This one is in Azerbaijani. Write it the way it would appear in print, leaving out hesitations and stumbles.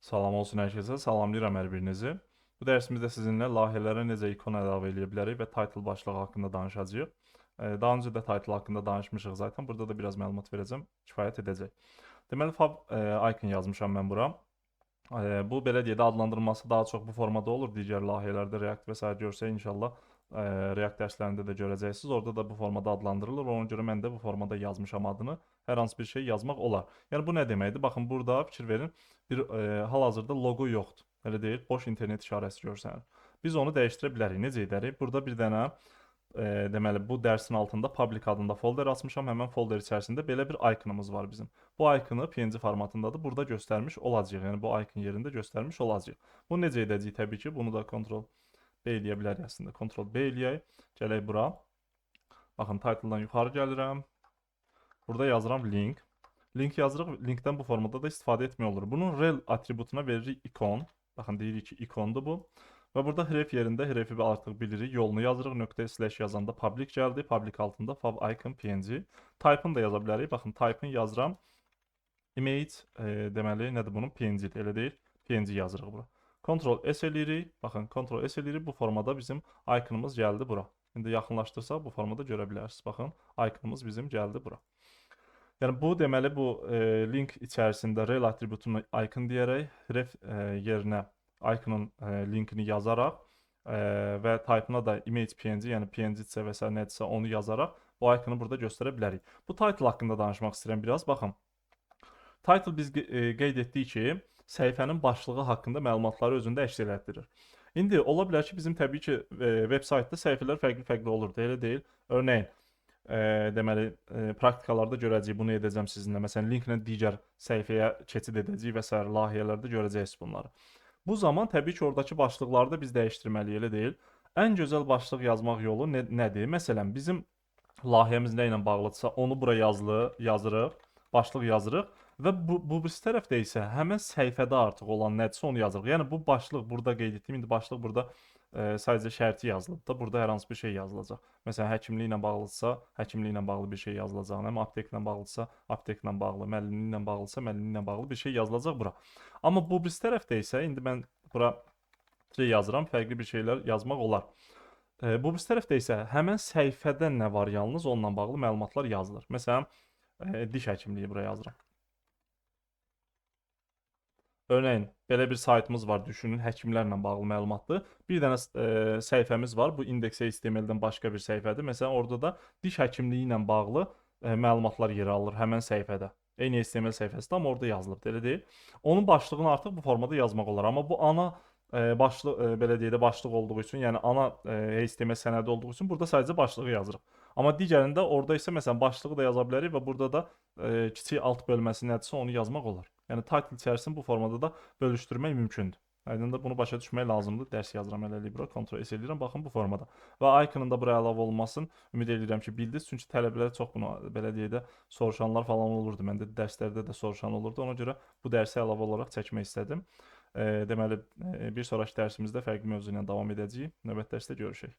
Salam olsun hər kəsə, salamlayıram hər birinizi. Bu dərsimizdə sizinlə layihələrə necə ikon əlavə edə bilərik və title başlığı haqqında danışacağıq. Daha öncə də title haqqında danışmışıq zaten. Burada da biraz məlumat verəcəm, kifayət edəcək. Deməli, fab icon yazmışam mən bura. Bu belə deyə də adlandırılması daha çox bu formada olur. Digər layihələrdə React və s. görsək inşallah React dərslərində də görəcəksiniz. Orada da bu formada adlandırılır. Ona görə mən də bu formada yazmışam adını. Hər hansı bir şey yazmaq olar. Yəni bu nə deməkdir? Baxın burada fikir verin. Bir hal-hazırda loqo yoxdur. Elə deyil, boş internet işarəsi görsənir. Biz onu dəyişdirə bilərik. Necə edərik? Burada bir dənə deməli bu dərsin altında public adında folder açmışam. Həmin folder içərisində belə bir iconumuz var bizim. Bu iconu PNG formatındadır. Burada göstərmiş olacağıq. Yəni bu icon yerində göstərmiş olacağıq. Bunu necə edəcəyik? Təbii ki, bunu da Ctrl B eləyə bilərik əslində. Ctrl B eləyək. Gələk bura. Baxın, title-dan yuxarı gəlirəm. Burada yazıram link. Link yazırıq. Linkdən bu formada da istifadə etmək olur. Bunun rel atributuna veririk ikon. Baxın, deyirik ki, ikondur bu. Və burada href yerində hrefi artıq bilirik. Yolunu yazırıq. Nöqtə slash yazanda public gəldi. Public altında fav icon png. Type-ını da yaza bilərik. Baxın, type-ını yazıram. Image deməli nədir bunun? PNG-dir, elə deyil. PNG yazırıq bura. Ctrl S eləyirik. Baxın, Ctrl S eləyirik. Bu formada bizim iconumuz gəldi bura. İndi yaxınlaşdırsaq bu formada görə bilərsiniz. Baxın, iconumuz bizim gəldi bura. Yəni bu deməli bu link içərisində rel atributunu icon deyərək ref yerinə iconun linkini yazaraq və type-ına da image png, yəni png-dirsə və s. nədirsə onu yazaraq bu iconu burada göstərə bilərik. Bu title haqqında danışmaq istəyirəm biraz. Baxın. Title biz qeyd etdik ki, səhifənin başlığı haqqında məlumatları özündə əks elətdirir. İndi ola bilər ki, bizim təbii ki, veb saytda səhifələr fərqli-fərqli olurdu, elə deyil. Örneğin, deməli, praktikalarda görəcəyik, bunu edəcəm sizinlə. Məsələn, linklə digər səhifəyə keçid edəcəyik və s. layihələrdə görəcəksiniz bunları. Bu zaman təbii ki, oradakı başlıqları da biz dəyişdirməliyik, elə deyil. Ən gözəl başlıq yazmaq yolu nədir? Məsələn, bizim layihəmiz nə ilə bağlıdırsa, onu bura yazırıq, başlıq yazırıq və bu birisi tərəfdə isə həmin səhifədə artıq olan nədirsə onu yazırıq. Yəni bu başlıq burada qeyd etdiyim, indi başlıq burada sadəcə şərti yazılıb da, burada hər hansı bir şey yazılacaq. Məsələn, həkimliklə bağlıdırsa, həkimliklə bağlı bir şey yazılacaq. Amma apteklə bağlıdırsa, apteklə bağlı, müəllimliklə bağlıdırsa, müəllimliklə bağlı bir şey yazılacaq bura. Amma bu birisi tərəfdə isə indi mən bura yazıram, fərqli bir şeylər yazmaq olar. Bu birisi tərəfdə isə həmin səhifədə nə var yalnız onunla bağlı məlumatlar yazılır. Məsələn, diş həkimliyi bura yazıram. Örneğin, belə bir saytımız var, düşünün, həkimlərlə bağlı məlumatdır. Bir dənə səhifəmiz var, bu index.html-dən başqa bir səhifədir. Məsələn, orada da diş həkimliyi ilə bağlı məlumatlar yer alır həmin səhifədə. Eyni HTML səhifəsində, amma orada yazılıbdır, elə deyil. Onun başlığını artıq bu formada yazmaq olar. Amma bu ana başlıq, belə deyək də, başlıq olduğu üçün, yəni ana HTML sənədi olduğu üçün burada sadəcə başlığı yazırıq. Amma digərində orada isə məsələn başlığı da yaza bilərik və burada da kiçik alt bölməsi nədirsə onu yazmaq olar. Yəni title içərisini bu formada da bölüşdürmək mümkündür. Aydındır, bunu başa düşmək lazımdır. Dərs yazıram hələlik bura, Ctrl S eləyirəm, baxın bu formada. Və iconun da bura əlavə olunmasını ümid edirəm ki, bildiniz. Çünki tələbələr çox bunu belə deyək də soruşanlar falan olurdu. Məndə dərslərdə də soruşan olurdu. Ona görə bu dərsi əlavə olaraq çəkmək istədim. Deməli, bir sonraki dərsimizdə fərqli mövzu ilə davam edəcəyik. Növbəti dərsdə görüşək.